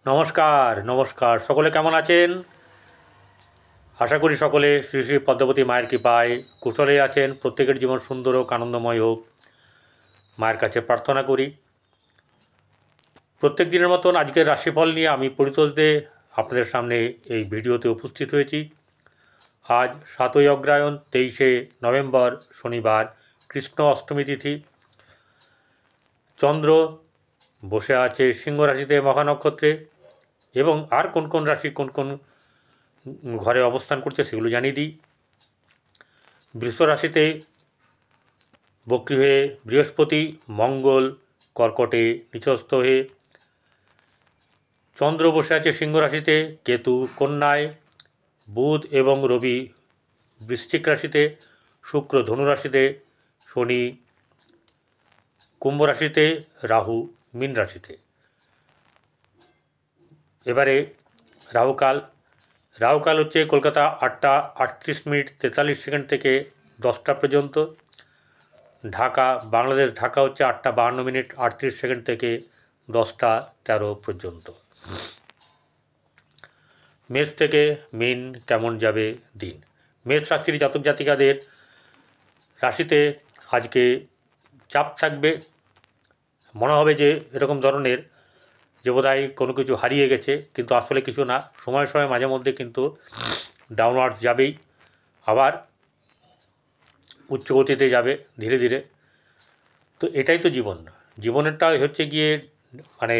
নমস্কার নমস্কার সকলে কেমন আছেন? আশা করি সকলে শ্রী শ্রী পদ্মাবতী মায়ের কৃপায় কুশলে আছেন। প্রত্যেকের জীবন সুন্দর হোক, আনন্দময় হোক, মায়ের কাছে প্রার্থনা করি। প্রত্যেক দিনের মতন আজকের রাশিফল নিয়ে আমি পরিতোষ দে আপনাদের সামনে এই ভিডিওতে উপস্থিত হয়েছি। আজ 7ই অগ্রহায়ণ 23শে নভেম্বর শনিবার, কৃষ্ণ অষ্টমী তিথি। চন্দ্র বসে আছে সিংহ রাশিতে মহানক্ষত্রে, এবং আর কোন কোন রাশি কোন কোন ঘরে অবস্থান করছে সেগুলো জানিয়ে দিই। বৃষ রাশিতে বক্রী হয়ে বৃহস্পতি, মঙ্গল কর্কটে নিচস্থ হয়ে, চন্দ্র বসে আছে সিংহ রাশিতে, কেতু কন্যায়, বুধ এবং রবি বৃশ্চিক রাশিতে, শুক্র ধনু রাশিতে, শনি কুম্ভ রাশিতে, রাহু মীন রাশিতে। এবারে রাহুকাল হচ্ছে কলকাতা 8টা 38 মিনিট 43 সেকেন্ড থেকে 10টা পর্যন্ত। ঢাকা বাংলাদেশ ঢাকা হচ্ছে 8টা 52 মিনিট 38 সেকেন্ড থেকে 10টা 13 পর্যন্ত। মেষ থেকে মীন কেমন যাবে দিন? মেষ রাশির জাতক জাতিকাদের রাশিতে আজকে চাপ থাকবে। মনে হবে যে এরকম ধরনের যে বোধহয় কোনো কিছু হারিয়ে গেছে, কিন্তু আসলে কিছু না। সময় সময় মাঝে মধ্যে কিন্তু ডাউনওয়ার্ডস যাবেই, আবার উচ্চ গতিতে যাবে ধীরে ধীরে। তো এটাই তো জীবন। জীবনেরটা হচ্ছে গিয়ে মানে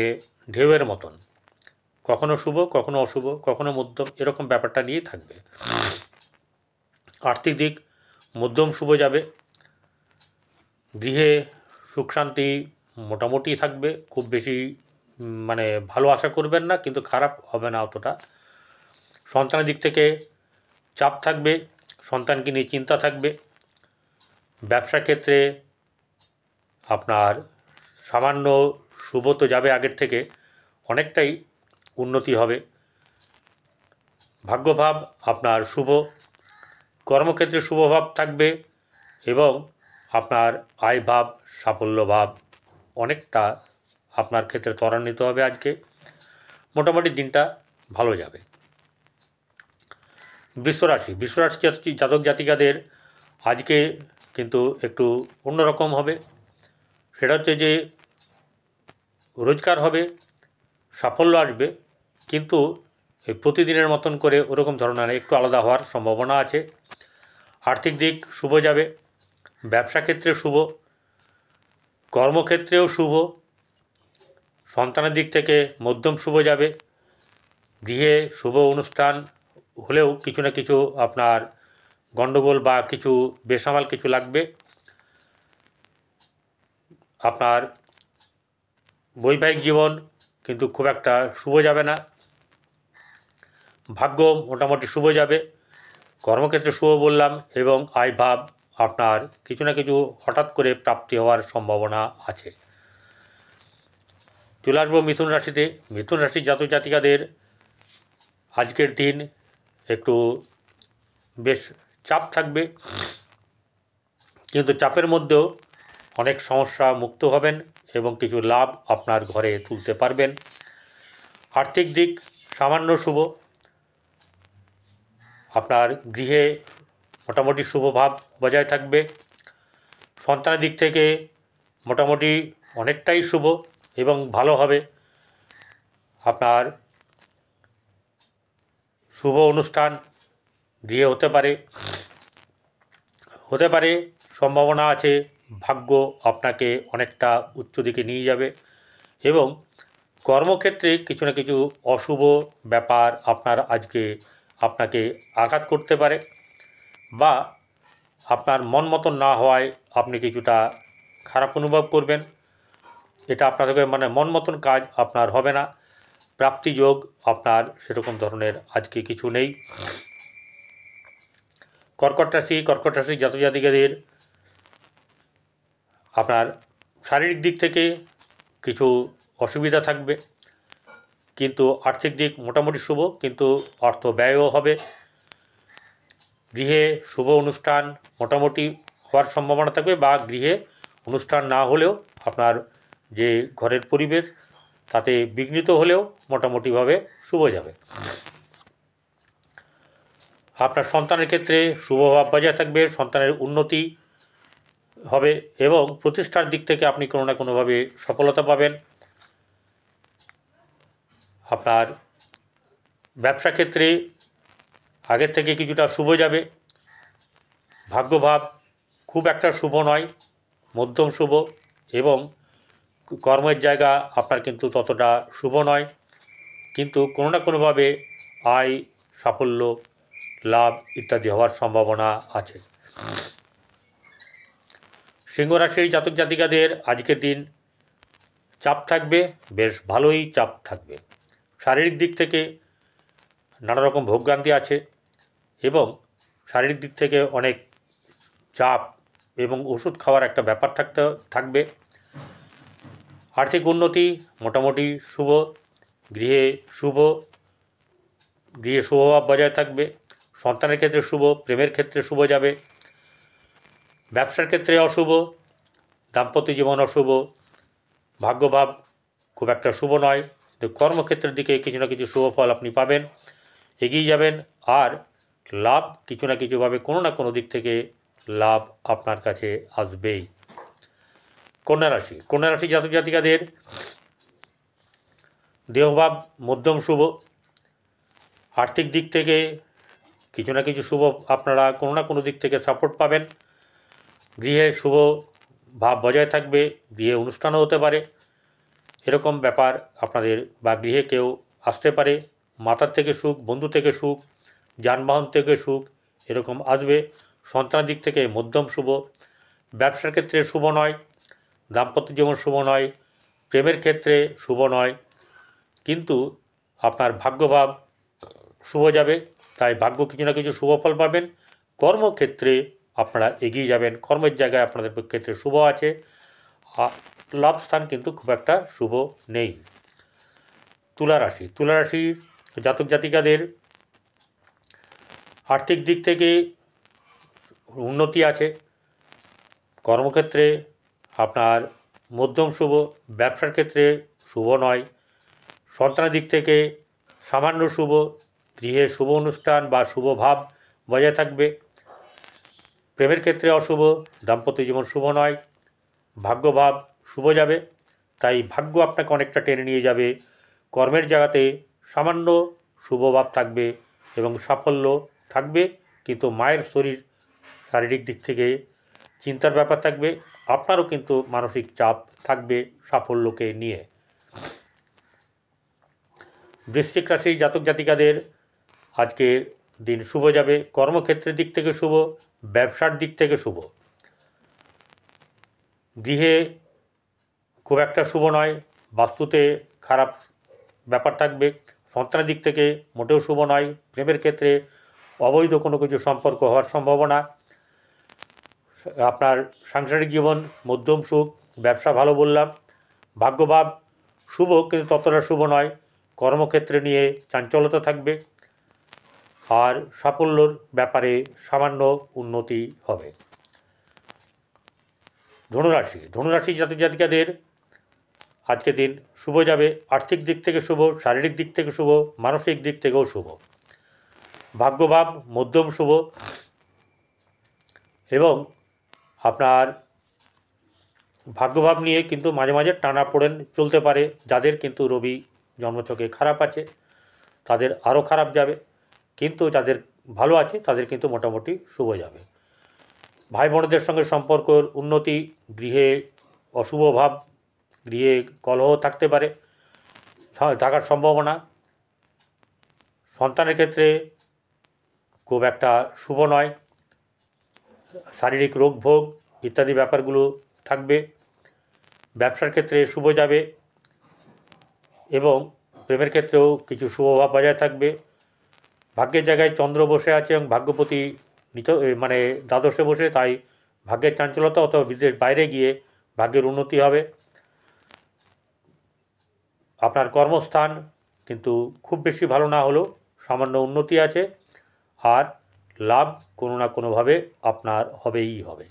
ঢেউয়ের মতন, কখনো শুভ কখনো অশুভ, কখনো মধ্যম, এরকম ব্যাপারটা নিয়েই থাকবে। আর্থিক দিক মধ্যম শুভ যাবে। গৃহে সুখ শান্তি মোটামুটি থাকবে, খুব বেশি মানে ভালো আশা করবেন না, কিন্তু খারাপ হবে না অতটা। সন্তানের দিক থেকে চাপ থাকবে, সন্তানকে নিয়ে চিন্তা থাকবে। ব্যবসা ক্ষেত্রে আপনার সামান্য শুভ তো যাবে, আগের থেকে অনেকটাই উন্নতি হবে। ভাগ্যভাব আপনার শুভ, কর্মক্ষেত্রে শুভভাব থাকবে, এবং আপনার আয় ভাব সাফল্য ভাব অনেকটা আপনার ক্ষেত্রে ত্বরান্বিত হবে। আজকে মোটামুটি দিনটা ভালো যাবে। বৃষরাশি জাতক জাতিকাদের আজকে কিন্তু একটু অন্যরকম হবে। সেটা হচ্ছে যে রোজগার হবে, সাফল্য আসবে, কিন্তু এই প্রতিদিনের মতন করে ওরকম ধরনের একটু আলাদা হওয়ার সম্ভাবনা আছে। আর্থিক দিক শুভ যাবে, ব্যবসা ক্ষেত্রে শুভ, কর্মক্ষেত্রেও শুভ। সন্তানের দিক থেকে মধ্যম শুভ যাবে। গৃহে শুভ অনুষ্ঠান হলেও কিছু না কিছু আপনার গণ্ডগোল বা কিছু বেসামাল কিছু লাগবে। আপনার বৈবাহিক জীবন কিন্তু খুব একটা শুভ যাবে না। ভাগ্য মোটামুটি শুভ যাবে, কর্মক্ষেত্রে শুভ বললাম, এবং আয় ভাব আপনার কিছু না কিছু হঠাৎ করে প্রাপ্তি হওয়ার সম্ভাবনা আছে। চলে আসবো মিথুন রাশিতে। মিথুন রাশির জাতক জাতিকাদের আজকের দিন একটু বেশ চাপ থাকবে, কিন্তু চাপের মধ্যেও অনেক সমস্যা মুক্ত হবেন এবং কিছু লাভ আপনার ঘরে তুলতে পারবেন। আর্থিক দিক সামান্য শুভ, আপনার গৃহে মোটামুটি শুভভাব বজায় থাকবে। সন্তানের দিক থেকে মোটামুটি অনেকটাই শুভ এবং ভালো হবে। আপনার শুভ অনুষ্ঠান গৃহে হতে পারে, সম্ভাবনা আছে। ভাগ্য আপনাকে অনেকটা উচ্চ দিকে নিয়ে যাবে, এবং কর্মক্ষেত্রে কিছু না কিছু অশুভ ব্যাপার আপনাকে আঘাত করতে পারে, বা আপনার মন মতন না হওয়ায় আপনি কিছুটা খারাপ অনুভব করবেন। এটা আপনাদের মানে মন মতন কাজ আপনার হবে না। প্রাপ্তিযোগ আপনার সেরকম ধরনের আজকে কিছু নেই। কর্কট রাশি জাতক জাতিকাদের আপনার শারীরিক দিক থেকে কিছু অসুবিধা থাকবে, কিন্তু আর্থিক দিক মোটামুটি শুভ, কিন্তু অর্থ ব্যয়ও হবে। গৃহে শুভ অনুষ্ঠান মোটামুটি হওয়ার সম্ভাবনা থাকবে, বা গৃহে অনুষ্ঠান না হলেও আপনার যে ঘরের পরিবেশ তাতে বিঘ্নিত হলেও মোটামুটিভাবে শুভ যাবে। আপনার সন্তানের ক্ষেত্রে শুভভাব বজায় থাকবে, সন্তানের উন্নতি হবে এবং প্রতিষ্ঠার দিক থেকে আপনি কোনো না কোনোভাবে সফলতা পাবেন। আপনার ব্যবসা ক্ষেত্রে আগের থেকে কিছুটা শুভ যাবে। ভাগ্যভাব খুব একটা শুভ নয়, মধ্যম শুভ, এবং কর্মের জায়গা আপনার কিন্তু ততটা শুভ নয়, কিন্তু কোনো না কোনোভাবে আয়, সাফল্য, লাভ ইত্যাদি হওয়ার সম্ভাবনা আছে। সিংহ রাশির জাতক জাতিকাদের আজকের দিন চাপ থাকবে, বেশ ভালোই চাপ থাকবে। শারীরিক দিক থেকে নানা রকম ভোগক্রান্তি আছে এবং শারীরিক দিক থেকে অনেক চাপ এবং ওষুধ খাওয়ার একটা ব্যাপার থাকবে। আর্থিক উন্নতি মোটামুটি শুভ, গৃহে শুভভাব বজায় থাকবে। সন্তানের ক্ষেত্রে শুভ, প্রেমের ক্ষেত্রে শুভ যাবে। ব্যবসার ক্ষেত্রে অশুভ, দাম্পত্য জীবন অশুভ, ভাগ্যভাব খুব একটা শুভ নয়, কিন্তু কর্মক্ষেত্রের দিকে কিছু না কিছু শুভ ফল আপনি পাবেন, এগিয়ে যাবেন। আর লাভ কিছু না কিছুভাবে কোনো না কোনো দিক থেকে লাভ আপনার কাছে আসবেই। কন্যা রাশি জাতক জাতিকাদের দেহভাব মধ্যম শুভ। আর্থিক দিক থেকে কিছু না কিছু শুভ আপনারা কোনো না কোনো দিক থেকে সাপোর্ট পাবেন। গৃহে শুভ ভাব বজায় থাকবে, গৃহে অনুষ্ঠানও হতে পারে, এরকম ব্যাপার আপনাদের, বা গৃহে কেউ আসতে পারে, মাতার থেকে সুখ, বন্ধু থেকে সুখ, যানবাহন থেকে সুখ এরকম আসবে। সন্তানের দিক থেকে মধ্যম শুভ। ব্যবসার ক্ষেত্রে শুভ নয়, দাম্পত্য জীবন শুভ নয়, প্রেমের ক্ষেত্রে শুভ নয়, কিন্তু আপনার ভাগ্যভাব শুভ যাবে, তাই ভাগ্য কিছু না কিছু শুভ ফল পাবেন। কর্মক্ষেত্রে আপনারা এগিয়ে যাবেন, কর্মের জায়গায় আপনাদের ক্ষেত্রে শুভ আছে, লাভ স্থান কিন্তু খুব একটা শুভ নেই। তুলা রাশির জাতক জাতিকাদের আর্থিক দিক থেকে উন্নতি আছে, কর্মক্ষেত্রে আপনার মধ্যম শুভ, ব্যবসার ক্ষেত্রে শুভ নয়, সন্তানের দিক থেকে সামান্য শুভ, গৃহে শুভ অনুষ্ঠান বা শুভ ভাব বজায় থাকবে। প্রেমের ক্ষেত্রে অশুভ, দাম্পত্য জীবন শুভ নয়, ভাগ্যভাব শুভ যাবে, তাই ভাগ্য আপনাকে অনেকটা টেনে নিয়ে যাবে। কর্মের জায়গাতে সামান্য শুভভাব থাকবে এবং সাফল্য থাকবে, কিন্তু মায়ের শারীরিক দিক থেকে চিন্তার ব্যাপার থাকবে, আপনারও কিন্তু মানসিক চাপ থাকবে সাফল্যকে নিয়ে। বৃশ্চিক রাশির জাতক জাতিকাদের আজকের দিন শুভ যাবে, কর্মক্ষেত্রের দিক থেকে শুভ, ব্যবসার দিক থেকে শুভ। গৃহে খুব একটা শুভ নয়, বাস্তুতে খারাপ ব্যাপার থাকবে, সন্তানের দিক থেকে মোটেও শুভ নয়, প্রেমের ক্ষেত্রে অবৈধ কোনো কিছু সম্পর্ক হওয়ার সম্ভাবনা। আপনার সাংসারিক জীবন মধ্যম সুখ, ব্যবসা ভালো বললাম, ভাগ্যভাব শুভ কিন্তু ততটা শুভ নয়, কর্মক্ষেত্রে নিয়ে চাঞ্চল্যতা থাকবে, আর সাফল্যর ব্যাপারে সামান্য উন্নতি হবে। ধনুরাশি জাতক জাতিকাদের আজকের দিন শুভ যাবে, আর্থিক দিক থেকে শুভ, শারীরিক দিক থেকে শুভ, মানসিক দিক থেকেও শুভ। ভাগ্যভাব মধ্যম শুভ এবং আপনার ভাগ্যভাব নিয়ে কিন্তু মাঝে মাঝে টানাপোড়েন চলতে পারে। যাদের কিন্তু রবি জন্মছকে খারাপ আছে তাদের আরও খারাপ যাবে, কিন্তু যাদের ভালো আছে তাদের কিন্তু মোটামুটি শুভ যাবে। ভাই বোনদের সঙ্গে সম্পর্কের উন্নতি, গৃহে অশুভ ভাব, গৃহে কলহ থাকতে পারে, থাকার সম্ভাবনা। সন্তানের ক্ষেত্রে খুব একটা শুভ নয়, শারীরিক রোগ ভোগ ইত্যাদি ব্যাপারগুলো থাকবে। ব্যবসার ক্ষেত্রে শুভ যাবে এবং প্রেমের ক্ষেত্রেও কিছু শুভভাব বজায় থাকবে। ভাগ্যের জায়গায় চন্দ্র বসে আছে এবং ভাগ্যপতি মানে দ্বাদশে বসে, তাই ভাগ্যের চাঞ্চলতা অথবা বিদেশ বাইরে গিয়ে ভাগ্যের উন্নতি হবে। আপনার কর্মস্থান কিন্তু খুব বেশি ভালো না হলেও সামান্য উন্নতি আছে, আর লাভ কোনো না কোনোভাবে আপনার হবেই হবে।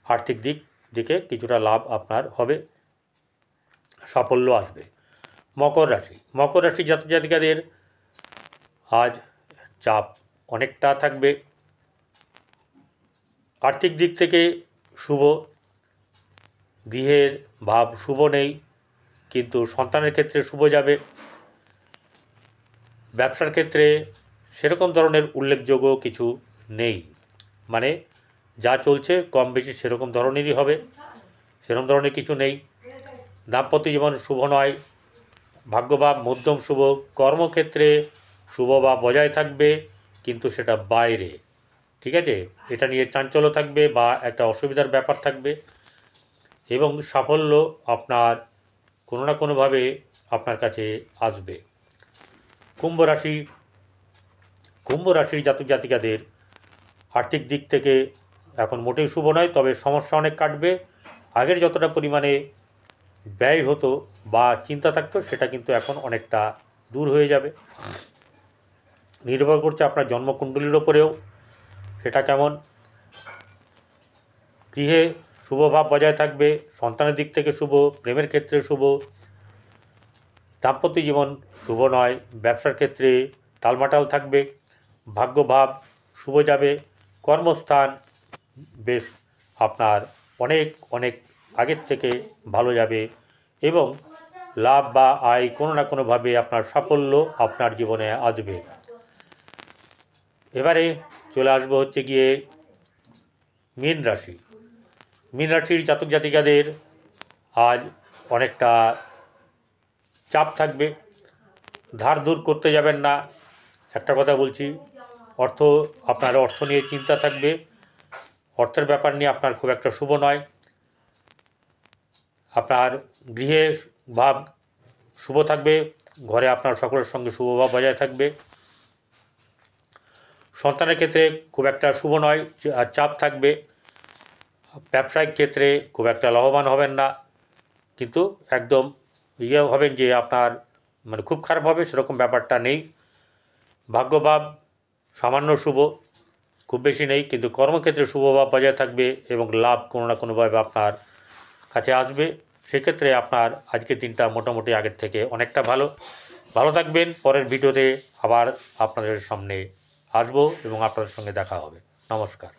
আর্থিক দিকে কিছুটা লাভ আপনার হবে। সাফল্য আসবে। মকর রাশি জাতক জাতিকাদের আজ চাপ অনেকটা থাকবে। আর্থিক দিক থেকে শুভ, গৃহের ভাব শুভ নেই, কিন্তু সন্তানের ক্ষেত্রে শুভ যাবে। ব্যবসার ক্ষেত্রে সেরকম ধরনের উল্লেখযোগ্য কিছু নেই, মানে যা চলছে কম বেশি সেরকম ধরনেরই হবে, সেরকম ধরনের কিছু নেই। দাম্পত্য জীবন শুভ নয়, ভাগ্যভাব মধ্যম শুভ। কর্মক্ষেত্রে শুভ বা বজায় থাকবে, কিন্তু সেটা বাইরে, ঠিক আছে, এটা নিয়ে চাঞ্চল্য থাকবে বা একটা অসুবিধার ব্যাপার থাকবে, এবং সাফল্য আপনার কোনো না কোনোভাবে আপনার কাছে আসবে। কুম্ভ রাশির জাতক জাতিকাদের আর্থিক দিক থেকে এখন মোটেই শুভ নয়, তবে সমস্যা অনেক কাটবে। আগের যতটা পরিমাণে ব্যয় হতো বা চিন্তা থাকতো সেটা কিন্তু এখন অনেকটা দূর হয়ে যাবে। নির্ভর করছে আপনার জন্মকুণ্ডলীর ওপরেও সেটা কেমন। গৃহে শুভভাব বজায় থাকবে, সন্তানের দিক থেকে শুভ, প্রেমের ক্ষেত্রে শুভ। দাম্পত্য জীবন শুভ নয়, ব্যবসার ক্ষেত্রে টালমাটাল থাকবে, ভাগ্যভাব শুভ যাবে। কর্মস্থান বেশ আপনার অনেক অনেক আগের থেকে ভালো যাবে, এবং লাভ বা আয় কোনো না কোনোভাবে আপনার সাফল্য আপনার জীবনে আসবে। এবারে চলে আসবো হচ্ছে গিয়ে মীন রাশির জাতক জাতিকাদের আজ অনেকটা চাপ থাকবে। ধার দূর করতে যাবেন না, একটা কথা বলছি। আপনার অর্থ নিয়ে চিন্তা থাকবে, অর্থের ব্যাপার নিয়ে আপনার খুব একটা শুভ নয়। আপনার গৃহে ভাব শুভ থাকবে, ঘরে আপনার সকলের সঙ্গে শুভভাব বজায় থাকবে। সন্তানের ক্ষেত্রে খুব একটা শুভ নয়, চাপ থাকবে। ব্যবসায়িক ক্ষেত্রে খুব একটা লাভবান হবেন না, কিন্তু একদম হবেন যে আপনার মানে খুব খারাপ হবে সেরকম ব্যাপারটা নেই। ভাগ্যভাব সামান্য শুভ, খুব বেশি নেই, কিন্তু কর্মক্ষেত্রে শুভভাব বজায় থাকবে এবং লাভ কোনো না কোনোভাবে আপনার কাছে আসবে। সেক্ষেত্রে আপনার আজকের দিনটা মোটামুটি আগের থেকে অনেকটা ভালো থাকবেন। পরের ভিডিওতে আবার আপনাদের সামনে আসবো এবং আপনাদের সঙ্গে দেখা হবে। নমস্কার।